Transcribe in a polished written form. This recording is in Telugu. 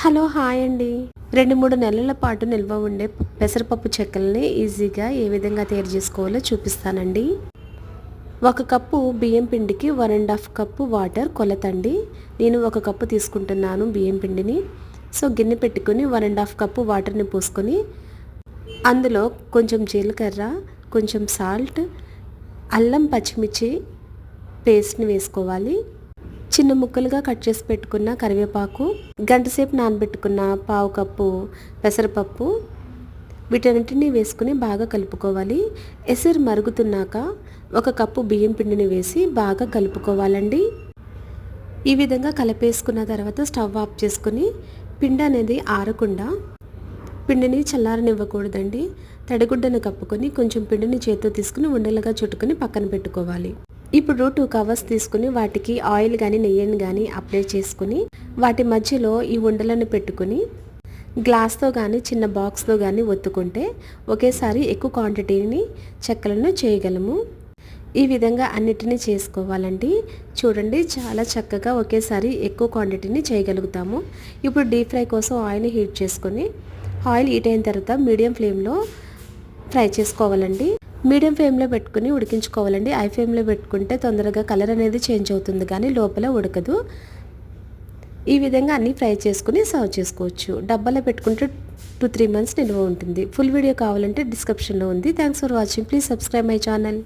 హలో హాయ్ అండి. 2-3 నెలల పాటు నిల్వ ఉండే పెసరపప్పు చెక్కల్ని ఈజీగా ఏ విధంగా తయారు చేసుకోవాలో చూపిస్తానండి. 1 కప్పు బియ్యం పిండికి 1½ కప్పు వాటర్ కొలతండి. నేను 1 కప్పు తీసుకుంటున్నాను బియ్యం పిండిని. సో గిన్నె పెట్టుకుని 1½ కప్పు వాటర్ని పోసుకొని అందులో కొంచెం జీలకర్ర, కొంచెం సాల్ట్, అల్లం పచ్చిమిర్చి పేస్ట్ని వేసుకోవాలి. చిన్న ముక్కలుగా కట్ చేసి పెట్టుకున్న కరివేపాకు, గంటసేపు నానబెట్టుకున్న పావు కప్పు పెసరపప్పు, వీటన్నిటిని వేసుకుని బాగా కలుపుకోవాలి. ఎసరు మరుగుతున్నాక 1 కప్పు బియ్యం పిండిని వేసి బాగా కలుపుకోవాలండి. ఈ విధంగా కలిపేసుకున్న తర్వాత స్టవ్ ఆఫ్ చేసుకుని పిండి అనేది ఆరకుండా పిండిని చల్లారనివ్వకూడదండి. తడిగుడ్డను కప్పుకొని కొంచెం పిండిని చేత్తో తీసుకుని ఉండలుగా చుట్టుకొని పక్కన పెట్టుకోవాలి. ఇప్పుడు 2 కవర్స్ తీసుకుని వాటికి ఆయిల్ కానీ నెయ్యిని కానీ అప్లై చేసుకుని వాటి మధ్యలో ఈ ఉండలను పెట్టుకుని గ్లాస్తో కానీ చిన్న బాక్స్తో కానీ ఒత్తుకుంటే ఒకేసారి ఎక్కువ క్వాంటిటీని చెక్కలను చేయగలము. ఈ విధంగా అన్నిటినీ చేసుకోవాలండి. చూడండి, చాలా చక్కగా ఒకేసారి ఎక్కువ క్వాంటిటీని చేయగలుగుతాము. ఇప్పుడు డీప్ ఫ్రై కోసం ఆయిల్ హీట్ చేసుకొని ఆయిల్ హీట్ అయిన తర్వాత మీడియం ఫ్లేమ్లో ఫ్రై చేసుకోవాలండి. మీడియం ఫ్లేమ్లో పెట్టుకుని ఉడికించుకోవాలండి. హై ఫ్లేమ్లో పెట్టుకుంటే తొందరగా కలర్ అనేది చేంజ్ అవుతుంది కానీ లోపల ఉడకదు. ఈ విధంగా అన్నీ ఫ్రై చేసుకుని సర్వ్ చేసుకోవచ్చు. డబ్బాలో పెట్టుకుంటే 2-3 మంత్స్ నిల్వ ఉంటుంది. ఫుల్ వీడియో కావాలంటే డిస్క్రిప్షన్లో ఉంది. Thanks for watching. Please subscribe my channel.